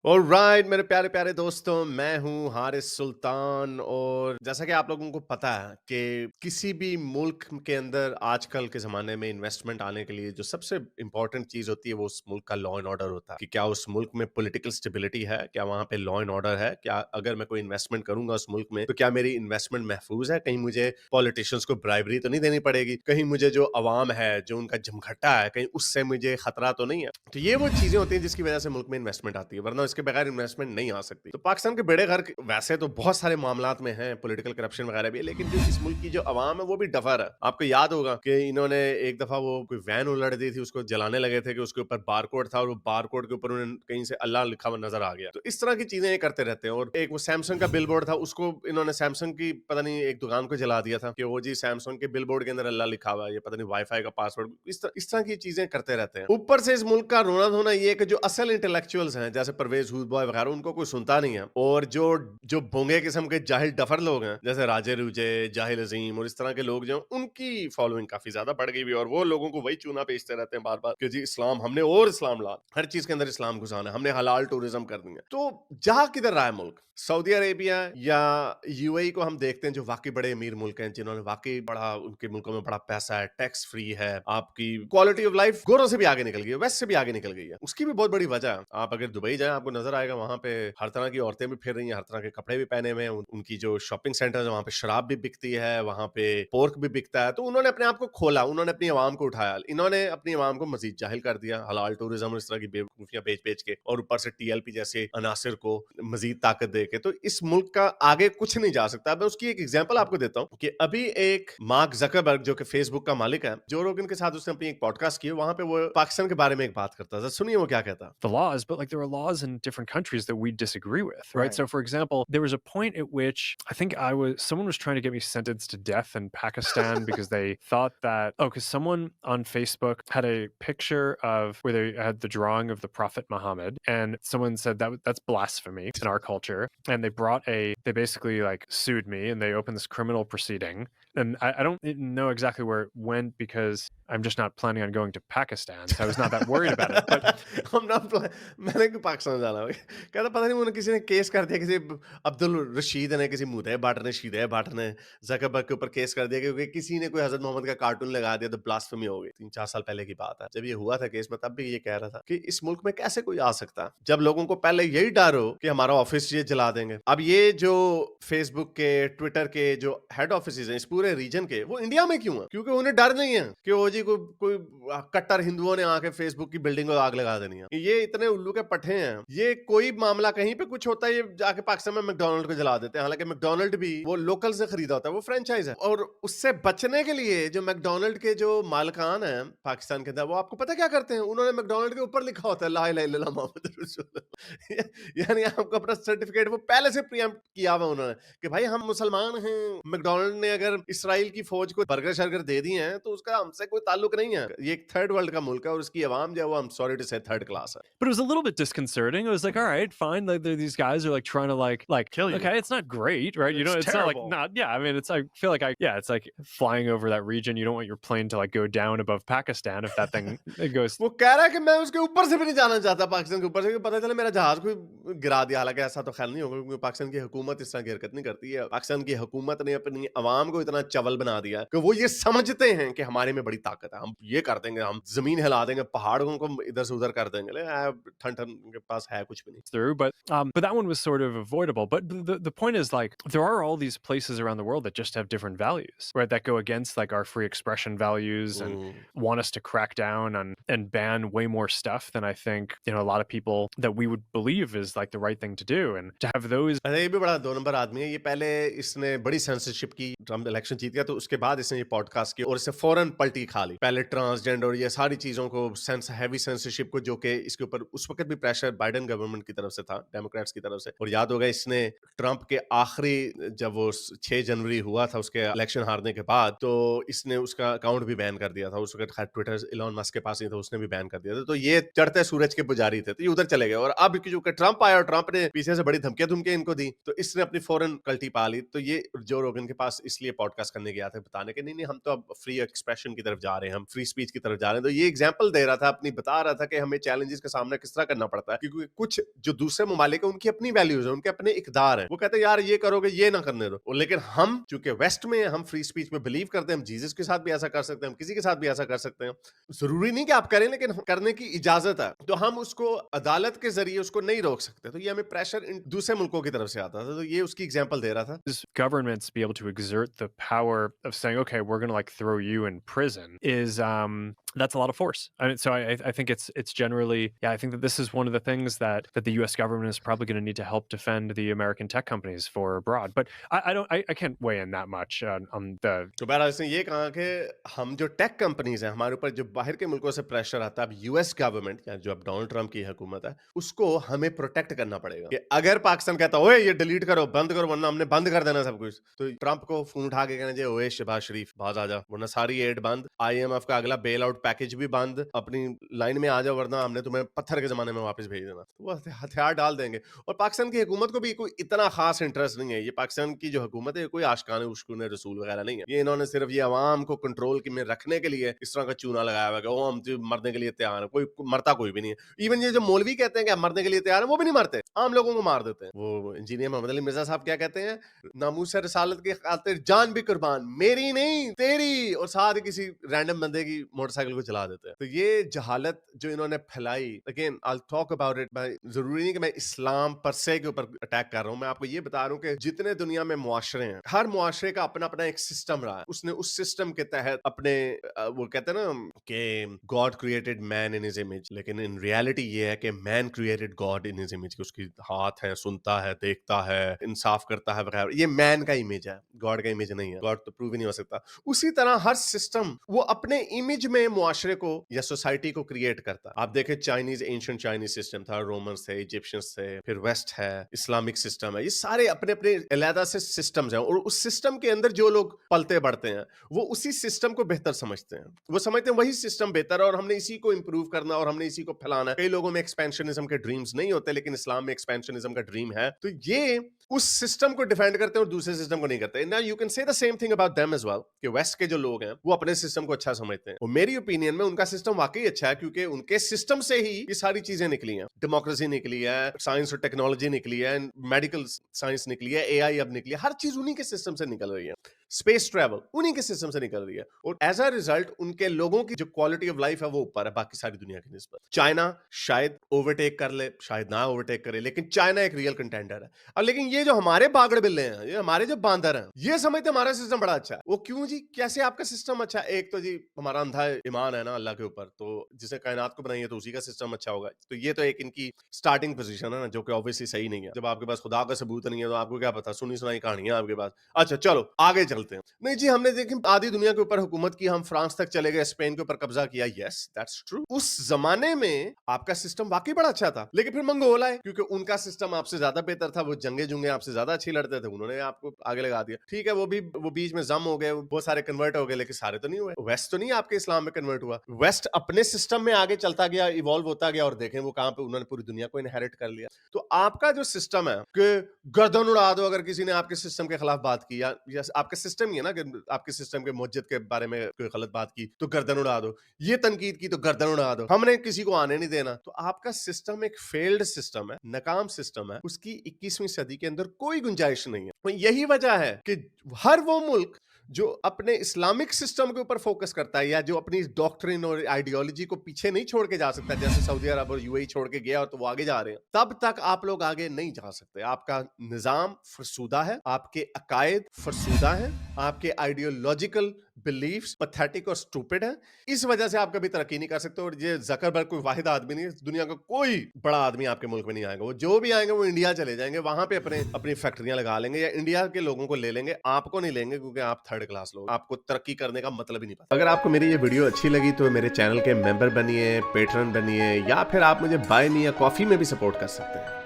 Alright मेरे प्यारे प्यारे दोस्तों, मैं हूं हारिस सुल्तान। और जैसा कि आप लोगों को पता है कि किसी भी मुल्क के अंदर आजकल के ज़माने में इन्वेस्टमेंट आने के लिए जो सबसे इम्पोर्टेंट चीज़ होती है वो उस मुल्क का लॉ एंड ऑर्डर होता है कि क्या उस मुल्क में पॉलिटिकल स्टेबिलिटी है, क्या वहाँ पे लॉ एंड ऑर्डर है, क्या अगर मैं कोई इन्वेस्टमेंट करूंगा उस मुल्क में तो क्या मेरी इन्वेस्टमेंट महफूज है, कहीं मुझे पॉलिटिशियंस को ब्राइबरी तो नहीं देनी पड़ेगी, कहीं मुझे जो अवाम है जो उनका जमघटा है कहीं उससे मुझे खतरा तो नहीं है। तो ये वो चीज़ें होती हैं जिसकी वजह से मुल्क में इन्वेस्टमेंट आती है, वरना इसके बगैर इन्वेस्टमेंट नहीं आ सकती। तो पाकिस्तान के बेड़े गर्क वैसे तो बहुत सारे मामलात में हैं, पॉलिटिकल करप्शन वगैरह भी है, लेकिन जो इस मुल्क की जो अवाम है वो भी डफर है। आपको याद होगा कि इन्होंने एक दफा वो कोई वैन उलट दी थी, उसको जलाने लगे थे कि उसके ऊपर बारकोड था और वो बारकोड के ऊपर उन्हें कहीं से अल्लाह लिखा हुआ नजर आ गया। तो इस तरह की चीजें ये करते रहते हैं। और एक वो सैमसंग का बिल बोर्ड था, उसको इन्होंने सैमसंग की पता नहीं एक दुकान को जला दिया था कि वो जी सैमसंग के बिल बोर्ड के अंदर अल्लाह लिखा हुआ है, ये पता नहीं वाईफाई का पासवर्ड, इस तरह की चीजें करते रहते हैं। ऊपर से इस मुल्क का रोना धोना ये है कि जो असल इंटेलेक्चुअल्स हैं जैसे परवेज हुद बॉय वगैरह उनको कोई सुनता नहीं है, और जो जो भोंगे किस्म के जाहिल डफर लोग हैं जैसे राजे रुजे, जाहिल अजीम और इस तरह के लोग जो हैं, उनकी फॉलोइंग काफी ज्यादा बढ़ गई भी, और वो लोगों को वही चूना बेचते रहते हैं बार बार कि जी इस्लाम, हमने और इस्लाम ला, हर चीज के अंदर इस्लाम घुसाना है, हमने हलाल टूरिज्म कर दिया। तो जा किधर रहा है मुल्क? सऊदी अरेबिया या यूएई को हम देखते हैं जो वाकई बड़े अमीर मुल्क हैं, जिन्होंने वाकई बड़ा, उनके मुल्कों में बड़ा पैसा है, टैक्स फ्री है, आपकी क्वालिटी ऑफ लाइफ गोरों से भी आगे निकल गई है, वेस्ट से भी आगे निकल गई है। उसकी भी बहुत बड़ी वजह है। आप अगर दुबई जाएं आपको नजर आएगा वहां पे हर तरह की औरतें भी फिर रही हैं, हर तरह के कपड़े भी पहने हुए हैं, उनकी जो शॉपिंग सेंटर है वहां पे शराब भी बिकती है, वहां पे पोर्क भी बिकता है। तो उन्होंने अपने आप को खोला, उन्होंने अपनी आवाम को उठाया, इन्होंने अपनी आवाम को मजीद जाहिल कर दिया हलाल टूरिज्म इस तरह की बेवकूफियां बेच बेच के, और ऊपर से टीएलपी जैसे अनासिर को मजीद ताकत दे के। तो इस मुल्क का आगे कुछ नहीं जा सकता। मैं उसकी एक एग्जांपल आपको देता हूं कि अभी एक मार्क जकरबर्ग जो कि फेसबुक का मालिक है, जो रोगन के साथ उसने अपनी एक पॉडकास्ट की, वहां पे वो पाकिस्तान के बारे में एक बात करता था। सुनिए वो क्या कहता। The laws, but like there are laws in different countries that we disagree with, right? Right. So, for example, there was a point at which I think someone was trying to get me sentenced to death in Pakistan because they thought that, oh, because someone on Facebook had a picture of where they had the drawing of the Prophet Muhammad, and someone said that's blasphemy in our culture. And they basically like sued me and they opened this criminal proceeding. And I don't know exactly where it went because I'm just not planning on going to Pakistan. So I was not that worried about it. But हम ना मैंने क्यों पाकिस्तान जाना है? कहता पता नहीं उन्होंने किसी ने केस कर दिया, किसी अब्दुल रशीद ने, किसी मुदे भट्ट ने, शीदे भट्ट ने जकरबर्ग के ऊपर केस कर दिया क्योंकि किसी ने कोई हजरत मोहम्मद का कार्टून लगा दिया, तो ब्लास्फेमी हो गई। 3-4 साल पहले की बात है जब ये हुआ था केस में, तब भी ये कह रहा था कि इस मुल्क में कैसे कोई आ सकता है जब लोगों को पहले यही डर हो कि हमारा ऑफिस ये जला देंगे। अब ये जो फेसबुक के, ट्विटर के जो हेड ऑफिस हैं इस पूरे रीजन के, वो इंडिया में क्यों है? क्योंकि उन्हें डर नहीं है कि वो जी कोई कट्टर हिंदुओं ने आके फेसबुक की बिल्डिंग को आग लगा देनी है। ये इतने उल्लू के पट्टे हैं, ये कोई मामला कहीं पे कुछ होता है ये जाके पाकिस्तान में मैकडॉनल्ड को जला देते हैं, हालांकि मैकडॉनल्ड भी वो लोकल से खरीदा होता है, वो फ्रेंचाइज है। और उससे बचने के लिए जो मैकडॉनल्ड के जो मालिकान हैं पाकिस्तान के अंदर, वो आपको पता क्या करते हैं? उन्होंने मैकडॉनल्ड के ऊपर लिखा होता है ला इलाहा इल्लल्लाह मुहम्मद रसूलुल्लाह। यानी आपको अपना सर्टिफिकेट वो पहले से प्रीएम्प्ट किया हुआ उन्होंने कि भाई हम मुसलमान हैं, मैकडॉनल्ड ने अगर इसराइल की फौज को बर्गर शर्गर दे दिए हैं तो उसका हमसे कोई ताल्लुक नहीं है। ये एक थर्ड वर्ल्ड का मुल्क है और उसकी आवाम जो है वो, आई एम सॉरी टू से, थर्ड क्लास है। it was a little bit disconcerting. It was like, all right, fine. Like these guys are like trying to Kill you. okay, it's not great, right? You know, It's it's not like terrible. not yeah. I mean, I feel like it's like flying over that region. You don't want your plane to like go down above Pakistan if that thing it goes. वो कह रहा है कि मैं उसके ऊपर से भी नहीं जाना चाहता, पाकिस्तान के ऊपर से, कि पता चले मेरा जहाज कोई गिरा दिया। हालांकि ऐसा तो ख्याल नहीं होगा क्योंकि पाकिस्तान की हुकूमत इस तरह की हरकत नहीं करती है। पाकिस्तान की हुकूमत ने अपनी आवाम को इतना चवल बना दिया कि वो ये समझते हैं कि हमारे में बड़ी ताकत है, हम ये कर देंगे, हम जमीन हिला देंगे, पहाड़ों को इधर से उधर कर देंगे। ठन ठन के पास है कुछ भी नहीं। Through, but that one was sort of avoidable. But the point is, like, there are all these places around the world that just have different values, right? That go against like our free expression values and hmm. want us to crack down on and ban way more stuff than I think a lot of people that we would believe is like the right thing to do. And to have those. अरे ये भी बड़ा दो number आदमी है। ये पहले इसने बड़ी सेंसरशिप की, ट्रम्प इलेक्शन जीत गया तो उसके बाद इसने ये पॉडकास्ट किया और इससे फौरन पलटी खा ली। पहले ट्रांसजेंडर और ये सारी चीजों को हैवी सेंसरशिप को, जो कि इसके ऊपर उस वक्त भी प्रेशर बाइडेन गवर्नमेंट की तरफ से था, डेमोक्रेट्स की तरफ से। और याद होगा इसने ट्रम्प के आखिरी, जब वो 6 जनवरी हुआ था उसके इलेक्शन हारने के बाद, तो इसने उसका अकाउंट भी बैन कर दिया था। उस वक्त खैर ट्विटर इलॉन मस्क के पास नहीं था, उसने भी बैन कर दिया था। तो ये चढ़ते सूरज के पुजारी थे, तो ये उधर चले गए। और अब क्योंकि ट्रम्प आया और ट्रम्प ने पीछे से बड़ी धमकियां धमकियां इनको दी, तो इसने अपनी फौरन कल्टी पा ली। तो ये जो रोगन के पास इसलिए पॉडकास्ट करने गया था, बताने के नहीं नहीं हम तो अब फ्री एक्सप्रेशन की तरफ जा रहे हैं, हम फ्री स्पीच की तरफ जा रहे हैं। तो ये एग्जांपल दे रहा था अपनी, बता रहा था कि हमें चैलेंजेस का सामना किस तरह करना पड़ता है, क्योंकि कुछ जो दूसरे ममालिक है उनकी अपनी वैल्यूज है, उनके अपने इकदार है, वो कहते हैं यार ये करोगे ये ना करने दो। लेकिन हम चूंकि वेस्ट में हम फ्री स्पीच में बिलीव करते हैं, हम जीसस के साथ भी ऐसा कर सकते हैं, हम किसी के साथ भी ऐसा कर सकते हैं, जरूरी नहीं कि आप करें लेकिन करने की इजाजत है, तो हम उसको अदालत के जरिए उसको नहीं रोक सकते। तो ये हमें प्रेशर दूसरे मुल्कों की तरफ से आता था, तो ये उसकी एग्जांपल दे रहा था। Governments be able to exert the power of saying, okay, we're going to like throw you in prison is that's a lot of force. I mean, so I think it's generally, yeah, I think that this is one of the things that the US government is probably going to need to help defend the American tech companies for abroad. But I can't weigh in that much on the. तो बहरहाल इसने ये कहा कि हम जो tech companies हैं हमारे ऊपर जो बाहर के मुल्कों से प्रेशर आता है, अब यूएस गवर्नमेंट या जो अब डोनाल्ड ट्रंप की हुकूमत है उसको हमें प्रोटेक्ट करना पड़ेगा कि अगर पाकिस्तान कहता ओए ये डिलीट करो बंद करो वरना हमने बंद कर देना सब कुछ, तो ट्रंप को फोन उठा के कहना चाहिए ओए शहबाज शरीफ बाज आ जा वरना सारी एड बंद, आईएमएफ का अगला बेल आउट पैकेज भी बंद, अपनी लाइन में आ जाओ वरना हमने तुम्हें पत्थर के जमाने में वापस भेज देना। तो वो हथियार डाल देंगे। और पाकिस्तान की हुकूमत को भी कोई इतना खास इंटरेस्ट नहीं है, ये पाकिस्तान की जो हुकूमत है कोई आशिकाने उश्कुने रसूल वगैरह नहीं है, ये इन्होंने सिर्फ ये अवाम को कंट्रोल में रखने के लिए इस तरह का चूना लगाया हुआ है कि ओ हम तो मरने के लिए तैयार है, कोई मरता कोई भी नहीं है। इवन ये जो मौलवी कहते हैं कि हम मरने के लिए तैयार है वो भी नहीं मरते, आम लोगों को मार देते हैं। वो इंजीनियर मोहम्मद अली मिर्जा साहब क्या कहते हैं, नामूस रिसालत की खातिर जान भी कुर्बान, मेरी नहीं तेरी, और साथ ही किसी रैंडम बंदे की मोटरसाइकिल को चला देते हैं। तो ये जहालत जो इन्होंने फैलाई, again I will talk about it, जरूरी नहीं कि मैं इस्लाम पर से के ऊपर अटैक कर रहा हूं, मैं आपको ये बता रहा हूं कि जितने दुनिया में मुआशरे हैं हर मुआशरे का अपना अपना एक सिस्टम रहा है, उसने उस सिस्टम के तहत अपने वो कहते हैं ना कि God created man in his image, लेकिन इन रियलिटी ये है कि man created God in his image, उसकी हाथ है, सुनता है, देखता है, इंसाफ करता है वगैरह, ये मैन का इमेज है, गॉड का इमेज नहीं है, गॉड तो प्रूव ही नहीं हो सकता। उसी तरह हर सिस्टम वो अपने इमेज में मुआशरे को या सोसाइटी को क्रिएट करता है। आप देखें चाइनीज एंशिएंट चाइनीज सिस्टम था, रोमन्स थे, इजिप्शियंस थे, फिर वेस्ट है, इस्लामिक सिस्टम है, ये सारे अपने अपने अलग से सिस्टम्स हैं, और उस सिस्टम के अंदर जो लोग पलते बढ़ते हैं वो उसी सिस्टम को बेहतर समझते हैं, वो समझते हैं वही सिस्टम बेहतर है और हमने इसी को इंप्रूव करना और हमने इसी को फैलाना है। कई लोगों में एक्सपेंशनिज्म के ड्रीम्स नहीं होते लेकिन इस्लाम में एक्सपेंशनिज्म का ड्रीम है, तो ये उस सिस्टम को डिफेंड करते हैं और दूसरे सिस्टम को नहीं करते। Now you can say the same thing about them as well कि वेस्ट के जो लोग हैं वो अपने सिस्टम को अच्छा समझते हैं, और मेरी ओपिनियन में उनका सिस्टम वाकई अच्छा है क्योंकि उनके सिस्टम से ही ये सारी चीजें निकली हैं, डेमोक्रेसी निकली है, साइंस और टेक्नोलॉजी निकली है, मेडिकल साइंस निकली है, एआई अब निकली है, हर चीज उन्हीं के सिस्टम से निकल रही है, स्पेस ट्रैवल उन्हीं के सिस्टम से निकल रही है, और एज अ रिजल्ट उनके लोगों की जो क्वालिटी ऑफ लाइफ है वो ऊपर है बाकी सारी दुनिया की निस्बत। चाइना शायद ओवरटेक कर ले, शायद ना ओवरटेक करे, लेकिन चाइना एक रियल कंटेंडर है। अब लेकिन ये जो हमारे बागड़ बिल्ले हैं, ये हमारे जो बांदर हैं, ये समझते हमारा सिस्टम बड़ा अच्छा है। वो क्यों जी, कैसे आपका सिस्टम अच्छा है? एक तो जी हमारा अंधा ईमान है ना अल्लाह के ऊपर, तो जिसने कायनात को बनाई है तो उसी का सिस्टम अच्छा होगा, तो ये तो एक इनकी स्टार्टिंग पोजीशन है ना, जो कि ऑब्वियसली सही नहीं है। जब आपके पास खुदा का सबूत नहीं है तो आपको क्या पता, सुनी सुनाई कहानियां आपके पास। अच्छा चलो आगे चलते हैं। नहीं जी हमने देखिए आधी दुनिया के ऊपर हुकूमत की, हम फ्रांस तक चले गए, स्पेन के ऊपर कब्जा किया, यस दैट्स ट्रू। उस जमाने में आपका सिस्टम वाकई बड़ा अच्छा था, लेकिन फिर मंगोल आए क्योंकि उनका सिस्टम आपसे ज्यादा बेहतर था, वो जंगे जुंगे आपसे ज्यादा अच्छी लड़ते थे, उन्होंने आपको आगे लगा दिया। ठीक है, वो बीच में जम हो गए, बहुत सारे कन्वर्ट हो गए, लेकिन सारे तो नहीं हुए। वेस्ट तो नहीं आपके इस्लाम में कन्वर्ट हुआ, वेस्ट अपने सिस्टम में आगे चलता गया, इवॉल्व होता गया, और देखें वो कहां पे उन्होंने पूरी दुनिया को इनहेरिट कर लिया। तो आपका जो सिस्टम है कि गर्दन उड़ा दो अगर किसी ने आपके सिस्टम के खिलाफ बात की, या आपका सिस्टम ही है ना कि आपके सिस्टम के मुज्जिद के बारे में कोई गलत बात की तो गर्दन उड़ा दो, ये तनकीद की तो गर्दन उड़ा दो, हमने किसी को आने नहीं देना। तो आपका सिस्टम एक फेल्ड सिस्टम है, नाकाम सिस्टम है, उसकी 21वीं सदी के अंदर कोई गुंजाइश नहीं है। तो यही वजह है कि हर वो मुल्क जो अपने इस्लामिक सिस्टम के ऊपर फोकस करता है या जो अपनी डॉक्ट्रिन और आइडियोलॉजी को पीछे नहीं छोड़ के जा सकता, जैसे सऊदी अरब और यूएई छोड़ के गया और तो वो आगे जा रहे हैं, तब तक आप लोग आगे नहीं जा सकते। आपका निजाम फरसूदा है, आपके अकायद फरसूदा है, आपके आइडियोलॉजिकल बिलीफ्स पैथेटिक और स्टूपिड है, इस वजह से आप कभी तरक्की नहीं कर सकते। और ये ज़करबर्ग कोई वाहिद आदमी नहीं है, दुनिया का कोई बड़ा आदमी आपके मुल्क में नहीं आएगा, वो जो भी आएंगे वो इंडिया चले जाएंगे, वहां पे अपनी फैक्ट्रियां लगा लेंगे या इंडिया के लोगों को ले लेंगे, आपको नहीं लेंगे क्योंकि आप थर्ड क्लास लोग, आपको तरक्की करने का मतलब ही नहीं पता। अगर आपको मेरी ये वीडियो अच्छी लगी तो मेरे चैनल के मेंबर बनिए, पेट्रन बनिए, या फिर आप मुझे बाय मी या कॉफी में भी सपोर्ट कर सकते हैं।